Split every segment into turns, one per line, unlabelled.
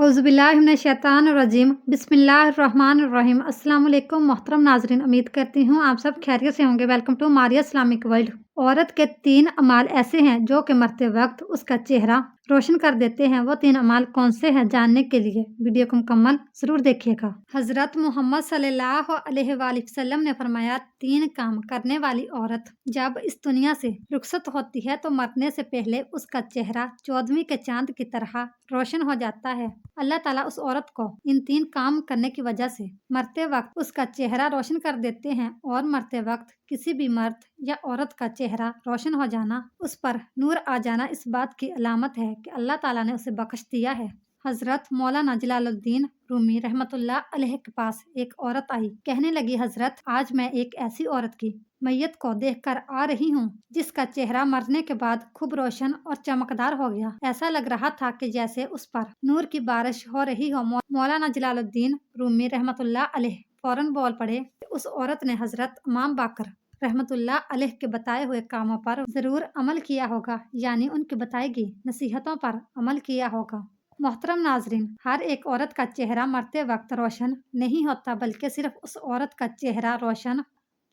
औज़ुबिल्लाहिमिनश्शैतानिर्रजीम बिस्मिल्लाहिर्रहमानिर्रहीम। अस्सलाम वालेकुम मोहतरम नाज़रीन, उम्मीद करती हूँ आप सब खैरियत से होंगे। Welcome to Maria Islamic world. औरत के 3 अमाल ऐसे हैं जो कि मरते वक्त उसका चेहरा रोशन कर देते हैं। वो 3 अमाल कौन से हैं, जानने के लिए वीडियो को मुकम्मल ज़रूर देखिएगा। हज़रत मोहम्मद सल्लल्लाहु अलैहि वसल्लम ने फरमाया, 3 काम करने वाली औरत जब इस दुनिया से रुखसत होती है तो मरने से पहले उसका चेहरा 14वीं के चांद की तरह रोशन हो जाता है। अल्लाह ताला उस औरत को इन 3 काम करने की वजह से मरते वक्त उसका चेहरा रोशन कर देते हैं। और मरते वक्त किसी भी मर्द या औरत का चेहरा रोशन हो जाना, उस पर नूर आ जाना, इस बात की अलामत है कि अल्लाह ताला ने उसे बख्श दिया है। हजरत मौलाना जलालुद्दीन रूमी रहमतुल्लाह अलैह के पास एक औरत आई। कहने लगी, हजरत आज मैं एक ऐसी औरत की मैयत को देखकर आ रही हूँ जिसका चेहरा मरने के बाद खूब रोशन और चमकदार हो गया। ऐसा लग रहा था कि जैसे उस पर नूर की बारिश हो रही हो। मौलाना जलालुद्दीन रूमी रहमतुल्लाह अलैह फौरन बोल पड़े। उस औरत ने हजरत इमाम बाकर रहमतुल्लाह अलैह के बताए हुए कामों पर जरूर अमल किया होगा, यानी उनकी बताई गई नसीहतों पर अमल किया होगा। मोहतरम नाजरीन, हर एक औरत का चेहरा मरते वक्त रोशन नहीं होता, बल्कि सिर्फ उस औरत का चेहरा रोशन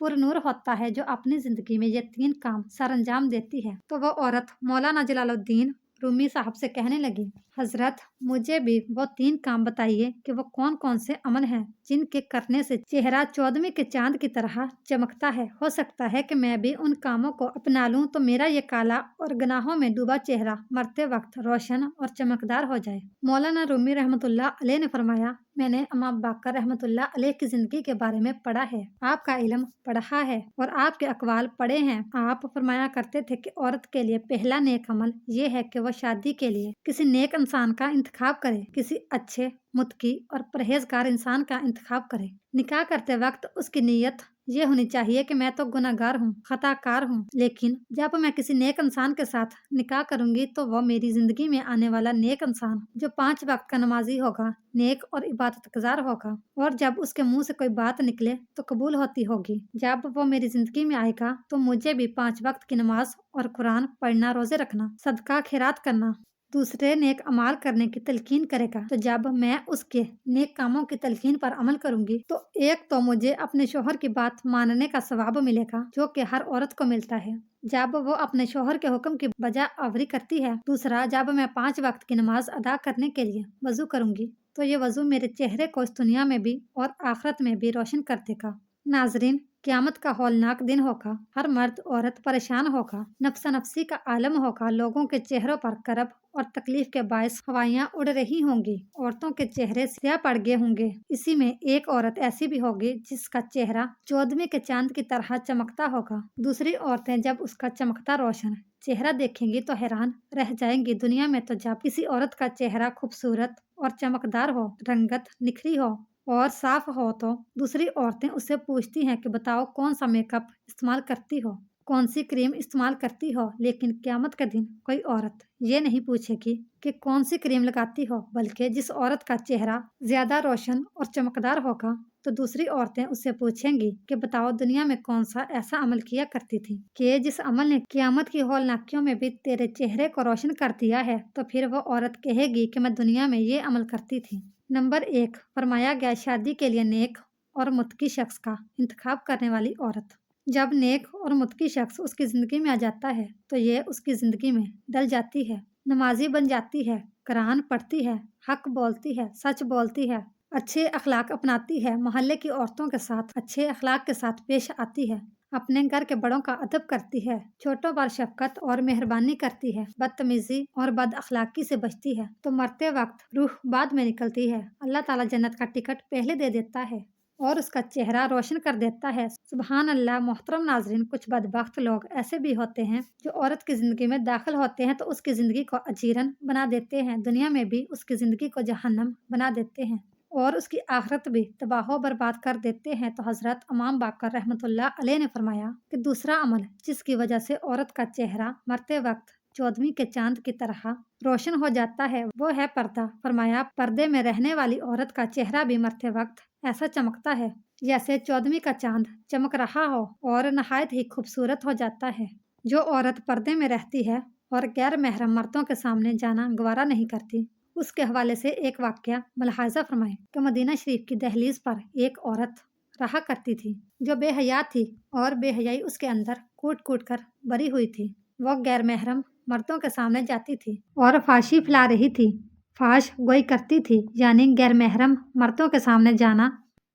पुरनूर होता है जो अपनी जिंदगी में ये 3 काम सर अंजाम देती है। तो वो औरत मौलाना जलालुद्दीन रूमी साहब से कहने लगी, हजरत मुझे भी वो 3 काम बताइए कि वो कौन कौन से अमल हैं जिनके करने से चेहरा 14वीं के चांद की तरह चमकता है। हो सकता है कि मैं भी उन कामों को अपना लूं तो मेरा ये काला और गुनाहों में डूबा चेहरा मरते वक्त रोशन और चमकदार हो जाए। मौलाना रूमी रहमतुल्लाह अलैह ने फरमाया, मैंने इमाम बाकर रहमतुल्लाह अलैह की जिंदगी के बारे में पढ़ा है, आपका इल्म पढ़ा है और आपके अकवाल पढ़े हैं। आप फरमाया करते थे कि औरत के लिए पहला नेक अमल ये है कि वह शादी के लिए किसी नेक इंसान का इंतखाब करे, किसी अच्छे मुत्की और परहेजगार इंसान का इंतखाब करे। निकाह करते वक्त उसकी नीयत ये होनी चाहिए कि मैं तो गुनाहगार हूँ, खताकार हूँ, लेकिन जब मैं किसी नेक इंसान के साथ निकाह करूंगी तो वो मेरी जिंदगी में आने वाला नेक इंसान जो 5 वक्त का नमाजी होगा, नेक और इबादत गुजार होगा, और जब उसके मुंह से कोई बात निकले तो कबूल होती होगी। जब वो मेरी जिंदगी में आएगा तो मुझे भी 5 वक्त की नमाज और कुरान पढ़ना, रोजे रखना, सदका खैरात करना, दूसरे नेक अमाल करने की तलकीन करेगा। तो जब मैं उसके नेक कामों की तलकीन पर अमल करूंगी तो एक तो मुझे अपने शोहर की बात मानने का सवाब मिलेगा जो कि हर औरत को मिलता है जब वो अपने शोहर के हुक्म की बजा आवरी करती है। दूसरा, जब मैं 5 वक्त की नमाज अदा करने के लिए वजू करूंगी तो ये वजू मेरे चेहरे को इस दुनिया में भी और आखिरत में भी रोशन कर देगा। नाजरीन, क़यामत का हौलनाक दिन होगा। हर मर्द औरत परेशान होगा, नफ्सा नफ्सी का आलम होगा। लोगों के चेहरों पर करब और तकलीफ के बायस हवाइयाँ उड़ रही होंगी। औरतों के चेहरे स्याह पड़ गए होंगे। इसी में एक औरत ऐसी भी होगी जिसका चेहरा 14वीं के चांद की तरह चमकता होगा। दूसरी औरतें जब उसका चमकता रोशन चेहरा देखेंगी तो हैरान रह जाएंगी। दुनिया में तो जब किसी औरत का चेहरा खूबसूरत और चमकदार हो, रंगत निखरी हो और साफ हो तो दूसरी औरतें उससे पूछती हैं कि बताओ कौन सा मेकअप इस्तेमाल करती हो, कौन सी क्रीम इस्तेमाल करती हो। लेकिन क़यामत के दिन कोई औरत ये नहीं पूछेगी कि कौन सी क्रीम लगाती हो, बल्कि जिस औरत का चेहरा ज्यादा रोशन और चमकदार होगा तो दूसरी औरतें उससे पूछेंगी कि बताओ दुनिया में कौन सा ऐसा अमल किया करती थी कि जिस अमल ने क़यामत की हौलनाकियों में भी तेरे चेहरे को रोशन कर दिया है। तो फिर वो औरत कहेगी कि मैं दुनिया में ये अमल करती थी। नंबर 1, फरमाया गया शादी के लिए नेक और मुत्की शख्स का इंतखाब करने वाली औरत। जब नेक और मुत्की शख्स उसकी जिंदगी में आ जाता है तो ये उसकी जिंदगी में डल जाती है, नमाजी बन जाती है, कुरान पढ़ती है, हक बोलती है, सच बोलती है, अच्छे अखलाक अपनाती है, मोहल्ले की औरतों के साथ अच्छे अखलाक के साथ पेश आती है, अपने घर के बड़ों का अदब करती है, छोटों पर शफकत और मेहरबानी करती है, बदतमीजी और बद अखलाकी से बचती है। तो मरते वक्त रूह बाद में निकलती है। अल्लाह ताला जन्नत का टिकट पहले दे देता है और उसका चेहरा रोशन कर देता है। सुबहान अल्लाह। मोहतरम नाजरीन, कुछ बदबख्त लोग ऐसे भी होते हैं जो औरत की जिंदगी में दाखिल होते हैं तो उसकी जिंदगी को अजीरन बना देते हैं, दुनिया में भी उसकी जिंदगी को जहन्नम बना देते हैं और उसकी आखिरत भी तबाह बर्बाद कर देते हैं। तो हजरत इमाम बाकर रहमतुल्लाह अलैह ने फरमाया कि दूसरा अमल जिसकी वजह से औरत का चेहरा मरते वक्त 14वीं के चांद की तरह रोशन हो जाता है वो है पर्दा। फरमाया, पर्दे में रहने वाली औरत का चेहरा भी मरते वक्त ऐसा चमकता है जैसे 14वीं का चांद चमक रहा हो और नहायत ही खूबसूरत हो जाता है। जो औरत पर्दे में रहती है और गैर महरम मर्दों के सामने जाना गवारा नहीं करती اس کے حوالے سے ایک واقعہ ملاحظہ فرمائیں کہ مدینہ شریف کی دہلیز پر ایک عورت رہا کرتی تھی جو بے حیا تھی اور بے حیائی اس کے اندر کوٹ کوٹ کر بری ہوئی تھی۔ وہ غیر محرم مردوں کے سامنے جاتی تھی اور فحاشی پھیلا رہی تھی۔ فحش گوئی کرتی تھی، یعنی غیر محرم مردوں کے سامنے جانا،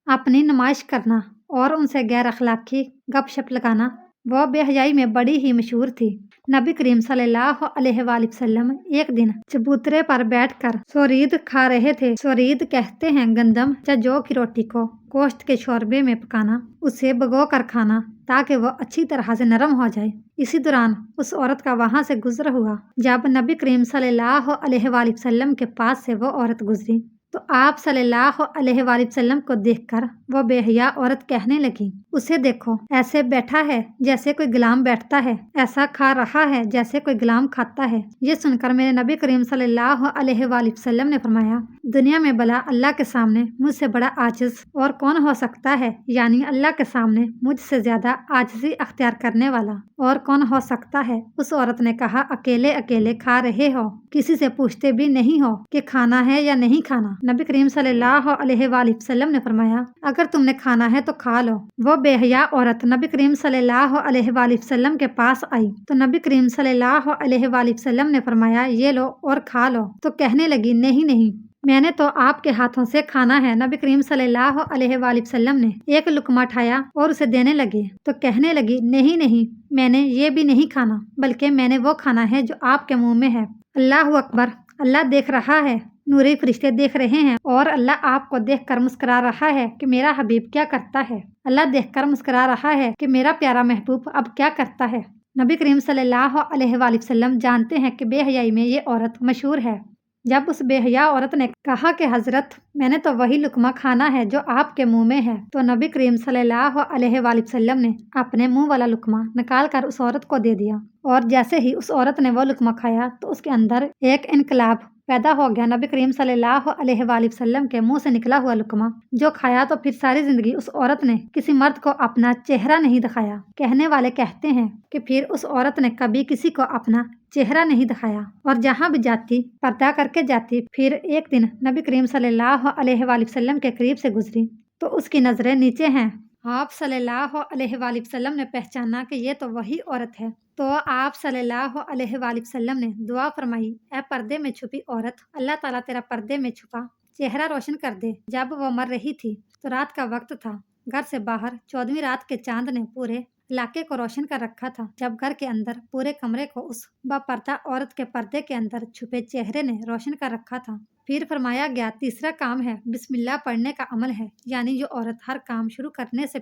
اپنی نمائش کرنا اور ان سے غیر اخلاقی گپ شپ لگانا۔ وہ بے حیائی میں بڑی ہی مشہور تھی۔ نبی کریم صلی اللہ علیہ وآلہ وسلم ایک دن چبوترے پر بیٹھ کر سورید کھا رہے تھے۔ سورید کہتے ہیں گندم یا جو کی روٹی کو گوشت کے شوربے میں پکانا، اسے بھگو کر کھانا تاکہ وہ اچھی طرح سے نرم ہو جائے۔ اسی دوران اس عورت کا وہاں سے گزر ہوا۔ جب نبی کریم صلی اللہ علیہ وآلہ وسلم کے پاس سے وہ عورت گزری تو آپ صلی اللہ علیہ وآلہ وسلم کو دیکھ کر وہ بے حیا عورت کہنے لگی، اسے دیکھو، ایسے بیٹھا ہے جیسے کوئی غلام بیٹھتا ہے، ایسا کھا رہا ہے جیسے کوئی غلام کھاتا ہے۔ یہ سن کر میرے نبی کریم صلی اللہ علیہ وآلہ وسلم نے فرمایا، دنیا میں بھلا اللہ کے سامنے مجھ سے بڑا عاجز اور کون ہو سکتا ہے؟ یعنی اللہ کے سامنے مجھ سے زیادہ عاجزی اختیار کرنے والا اور کون ہو سکتا ہے؟ اس عورت نے کہا، اکیلے اکیلے کھا رہے ہو، کسی سے پوچھتے بھی نہیں ہو کہ کھانا ہے یا نہیں کھانا۔ نبی کریم صلی اللہ علیہ وآلہ وسلم نے فرمایا، اگر تم نے کھانا ہے تو کھا لو۔ وہ بے حیا عورت نبی کریم صلی اللہ علیہ وآلہ وسلم کے پاس آئی تو نبی کریم صلی اللہ علیہ وآلہ وسلم نے فرمایا، یہ لو اور کھا لو۔ تو کہنے لگی، نہیں نہیں، میں نے تو آپ کے ہاتھوں سے کھانا ہے۔ نبی کریم صلی اللہ علیہ وآلہ وسلم نے ایک لقمہ اٹھایا اور اسے دینے لگے تو کہنے لگی، نہیں نہیں، میں نے یہ بھی نہیں کھانا، بلکہ میں نے وہ کھانا ہے جو آپ کے منہ میں ہے۔ اللہ اکبر! اللہ دیکھ رہا ہے، نوری فرشتے دیکھ رہے ہیں اور اللہ آپ کو دیکھ کر مسکرا رہا ہے کہ میرا حبیب کیا کرتا ہے۔ اللہ دیکھ کر مسکرا رہا ہے کہ میرا پیارا محبوب اب کیا کرتا ہے۔ نبی کریم صلی اللہ علیہ وآلہ وسلم جانتے ہیں کہ بے حیائی میں یہ عورت مشہور ہے۔ جب اس بے حیا عورت نے کہا کہ حضرت، میں نے تو وہی لقمہ کھانا ہے جو آپ کے منہ میں ہے، تو نبی کریم صلی اللہ علیہ وآلہ وسلم نے اپنے منہ والا لقمہ نکال کر اس عورت کو دے دیا، اور جیسے ہی اس عورت نے وہ لقمہ کھایا تو اس کے اندر ایک انقلاب پیدا ہو گیا۔ نبی کریم صلی اللہ علیہ وآلہ وسلم کے منہ سے نکلا ہوا لقمہ جو کھایا تو پھر ساری زندگی اس عورت نے کسی مرد کو اپنا چہرہ نہیں دکھایا۔ کہنے والے کہتے ہیں کہ پھر اس عورت نے کبھی کسی کو اپنا چہرہ نہیں دکھایا اور جہاں بھی جاتی پردہ کر کے جاتی۔ پھر ایک دن نبی کریم صلی اللہ علیہ وآلہ وسلم کے قریب سے گزری تو اس کی نظریں نیچے ہیں۔ آپ صلی اللہ علیہ وآلہ وسلم نے پہچانا کہ یہ تو وہی عورت ہے، تو آپ صلی اللہ علیہ وآلہ وسلم نے دعا فرمائی، اے پردے میں چھپی عورت، اللہ تعالیٰ تیرا پردے میں چھپا چہرہ روشن کر دے۔ جب وہ مر رہی تھی تو رات کا وقت تھا۔ گھر سے باہر 14ویں رات کے چاند نے پورے علاقے کو روشن کر رکھا تھا، جب گھر کے اندر پورے کمرے کو اس با پردہ عورت کے پردے کے اندر چھپے چہرے نے روشن کر رکھا تھا۔ پھر فرمایا گیا، تیسرا کام ہے بسم اللہ پڑھنے کا عمل ہے، یعنی جو عورت ہر کام شروع کرنے سے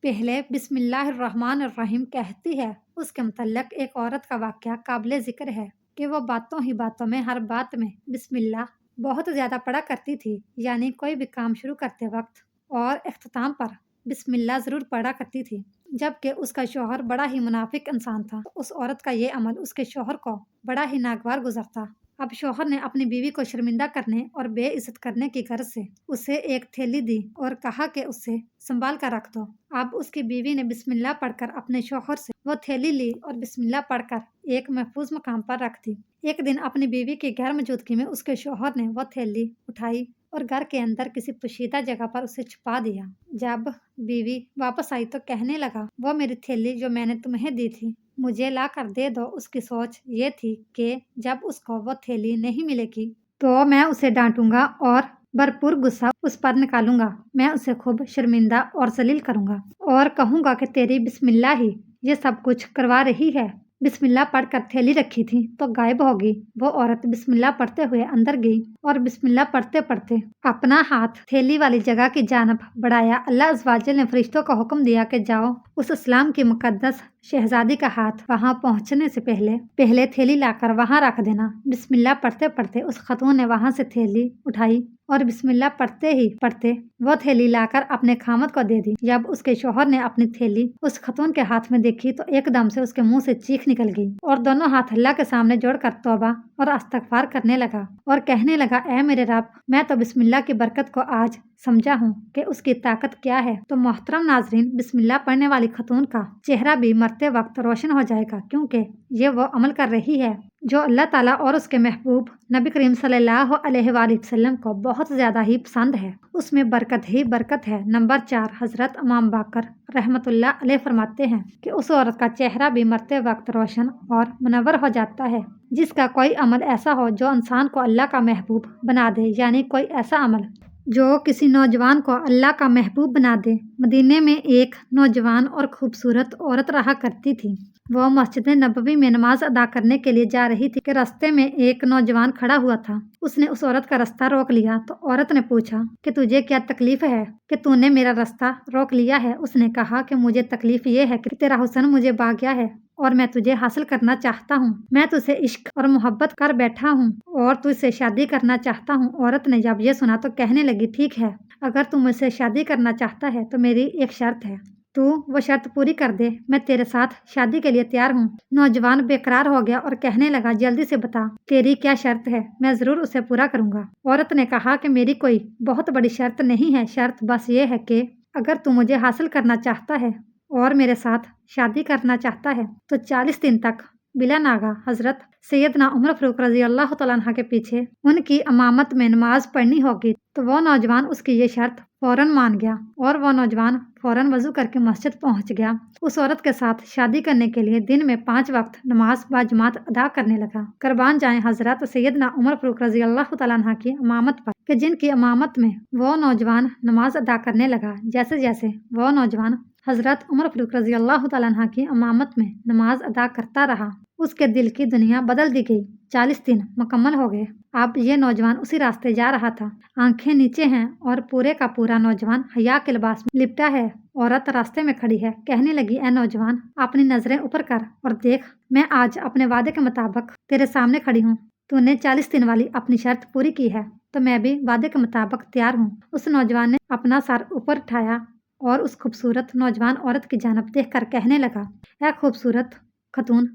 پہلے بسم اللہ الرحمن الرحیم کہتی ہے، اس کے متعلق ایک عورت کا واقعہ قابل ذکر ہے کہ وہ باتوں ہی باتوں میں ہر بات میں بسم اللہ بہت زیادہ پڑھا کرتی تھی، یعنی کوئی بھی کام شروع کرتے وقت اور اختتام پر بسم اللہ ضرور پڑھا کرتی تھی۔ جبکہ اس کا شوہر بڑا ہی منافق انسان تھا، اس عورت کا یہ عمل اس کے شوہر کو بڑا ہی ناگوار گزرتا۔ اب شوہر نے اپنی بیوی کو شرمندہ کرنے اور بے عزت کرنے کی غرض سے اسے ایک تھیلی دی اور کہا کہ اسے سنبھال کر رکھ دو۔ اب اس کی بیوی نے بسم اللہ پڑھ کر اپنے شوہر سے وہ تھیلی لی اور بسم اللہ پڑھ کر ایک محفوظ مقام پر رکھ دی۔ ایک دن اپنی بیوی کی غیر موجودگی میں اس کے شوہر نے وہ تھیلی اٹھائی اور گھر کے اندر کسی پوشیدہ جگہ پر اسے چھپا دیا۔ جب بیوی واپس آئی تو کہنے لگا، وہ میری تھیلی جو میں نے تمہیں دی تھی مجھے لا کر دے دو۔ اس کی سوچ یہ تھی کہ جب اس کو وہ تھیلی نہیں ملے گی تو میں اسے ڈانٹوں گا اور بھرپور غصہ اس پر نکالوں گا، میں اسے خوب شرمندہ اور ذلیل کروں گا اور کہوں گا کہ تیری بسم اللہ ہی یہ سب کچھ کروا رہی ہے۔ بسم اللہ پڑھ کر تھیلی رکھی تھی تو غائب ہوگی۔ وہ عورت بسم اللہ پڑھتے ہوئے اندر گئی اور بسم اللہ پڑھتے پڑھتے اپنا ہاتھ تھیلی والی جگہ کی جانب بڑھایا۔ اللہ عز و جل نے فرشتوں کو حکم دیا کہ جاؤ، اس اسلام کی مقدس شہزادی کا ہاتھ وہاں پہنچنے سے پہلے تھیلی لا کر وہاں رکھ دینا۔ بسم اللہ پڑھتے پڑھتے اس خاتون نے وہاں سے تھیلی اٹھائی اور بسم اللہ پڑھتے ہی پڑھتے वो थैली लाकर अपने खामद को दे दी। जब उसके शौहर ने अपनी थैली उस खतून के हाथ में देखी तो एकदम से उसके मुंह से चीख निकल गई और दोनों हाथ अल्लाह के सामने जोड़कर तौबा और इस्तगफार करने लगा और कहने लगा, ऐ मेरे रब, मैं तो बिस्मिल्लाह की बरकत को आज समझा हूँ कि उसकी ताकत क्या है। तो मोहतरम नाजरीन, बिस्मिल्लाह पढ़ने वाली खतून का चेहरा भी मरते वक्त रोशन हो जाएगा, क्योंकि ये वो अमल कर रही है जो अल्लाह ताला और उसके महबूब नबी करीम सल्लल्लाहु अलैहि वसल्लम को बहुत ज़्यादा ही पसंद है। उसमें बरकत ही बरकत है। नंबर 4, हज़रत इमाम बाकर रहमतुल्लाह अलैह फरमाते हैं कि उस औरत का चेहरा भी मरते वक्त रोशन और मुनव्वर हो जाता है जिसका कोई अमल ऐसा हो जो इंसान को अल्लाह का महबूब बना दे, यानी कोई ऐसा अमल जो किसी नौजवान को अल्लाह का महबूब बना दे। मदीने में एक नौजवान और खूबसूरत औरत रहा करती थी। वो मस्जिद नबवी में नमाज अदा करने के लिए जा रही थी कि रास्ते में एक नौजवान खड़ा हुआ था। उसने उस औरत का रास्ता रोक लिया तो औरत ने पूछा कि तुझे क्या तकलीफ है कि तूने मेरा रास्ता रोक लिया है। उसने कहा कि मुझे तकलीफ ये है कि तेरा हुस्न मुझे भा गया है और मैं तुझे हासिल करना चाहता हूँ। मैं तुझसे इश्क और मोहब्बत कर बैठा हूँ और तुझसे शादी करना चाहता हूँ। औरत ने जब ये सुना तो कहने लगी, ठीक है, अगर तू मुझसे शादी करना चाहता है तो मेरी एक शर्त है, तू वो शर्त पूरी कर दे, मैं तेरे साथ शादी के लिए तैयार हूँ। नौजवान बेकरार हो गया और कहने लगा, जल्दी से बता तेरी क्या शर्त है, मैं जरूर उसे पूरा करूँगा। औरत ने कहा कि मेरी कोई बहुत बड़ी शर्त नहीं है, शर्त बस ये है कि अगर तू मुझे हासिल करना चाहता है और मेरे साथ शादी करना चाहता है तो 40 दिन तक बिला नागा हजरत सैयदना उमर फारूक रजी अल्लाह तआला अन्हा के पीछे उनकी इमामत में नमाज पढ़नी होगी। तो वो नौजवान उसकी ये शर्त फौरन मान गया और वो नौजवान फौरन वजू करके मस्जिद पहुंच गया। उस औरत के साथ शादी करने के लिए दिन में 5 वक्त नमाज बाजमात अदा करने लगा। कुर्बान जाए हजरत सैयदना उमर फारूक रजी अल्लाह तआला अन्हा की इमामत पर कि जिनकी इमामत में वो नौजवान नमाज अदा करने लगा। जैसे जैसे वो नौजवान हजरत उमर फारूक रजी अल्लाह तआला अन्हा की इमामत में नमाज अदा करता रहा, उसके दिल की दुनिया बदल दी गई। 40 दिन मुकम्मल हो गए। अब ये नौजवान उसी रास्ते जा रहा था। आंखें नीचे हैं और पूरे का पूरा नौजवान हया के लिबास में लिपटा है। औरत रास्ते में खड़ी है, कहने लगी, ए नौजवान, अपनी नजरें ऊपर कर और देख, मैं आज अपने वादे के मुताबिक तेरे सामने खड़ी हूँ। तूने 40 दिन वाली अपनी शर्त पूरी की है तो मैं भी वादे के मुताबिक तैयार हूँ। उस नौजवान ने अपना सर ऊपर उठाया और उस खूबसूरत नौजवान औरत की जानब देख कर कहने लगा, ए खूबसूरत खतून,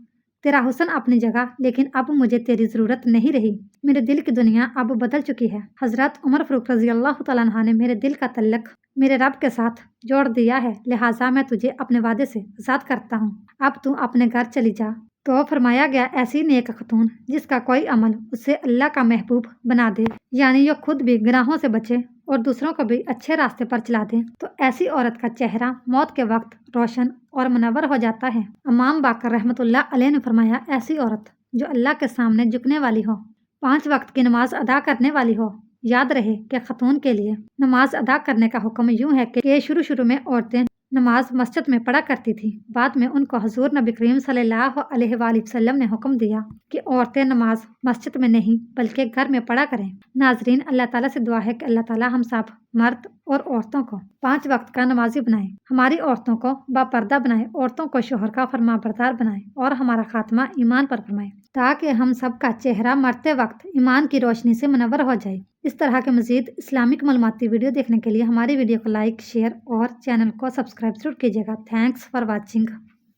तेरा हुस्न अपनी जगह, लेकिन अब मुझे तेरी ज़रूरत नहीं रही। मेरे दिल की दुनिया अब बदल चुकी है। हज़रत उमर फारूक रज़ी अल्लाह तआला अन्हा ने मेरे दिल का तल्लक मेरे रब के साथ जोड़ दिया है, लिहाजा मैं तुझे अपने वादे से आज़ाद करता हूँ। अब तू अपने घर चली जा। तो फरमाया गया, ऐसी नेक खतून जिसका कोई अमल उसे अल्लाह का महबूब बना दे, यानी जो खुद भी गुनाहों से बचे और दूसरों को भी अच्छे रास्ते पर चला दे, तो ऐसी औरत का चेहरा मौत के वक्त रोशन और मुनव्वर हो जाता है। इमाम बाकर रहमतुल्लाह अलैह ने फरमाया, ऐसी औरत जो अल्लाह के सामने झुकने वाली हो, 5 वक्त की नमाज अदा करने वाली हो। याद रहे कि खतून के लिए नमाज अदा करने का हुक्म यूँ है कि शुरू में औरतें नमाज मस्जिद में पढ़ा करती थी। बाद में उनको हजूर नबी करीम सल्लल्लाहु अलैहि वसल्लम ने हुक्म दिया कि औरतें नमाज मस्जिद में नहीं बल्कि घर में पढ़ा करें। नाजरीन, अल्लाह ताला से दुआ है कि अल्लाह ताला हम सब मर्द और औरतों को 5 वक्त का नमाजी बनाए, हमारी औरतों को बापर्दा बनाए, औरतों को शोहर का फरमाबरदार बनाए और हमारा खात्मा ईमान पर फरमाए, ताकि हम सब का चेहरा मरते वक्त ईमान की रोशनी से मुनव्वर हो जाए। इस तरह के मजीद इस्लामिक मालूमाती वीडियो देखने के लिए हमारी वीडियो को लाइक, शेयर और चैनल को सब्सक्राइब जरूर कीजिएगा। Thanks for watching.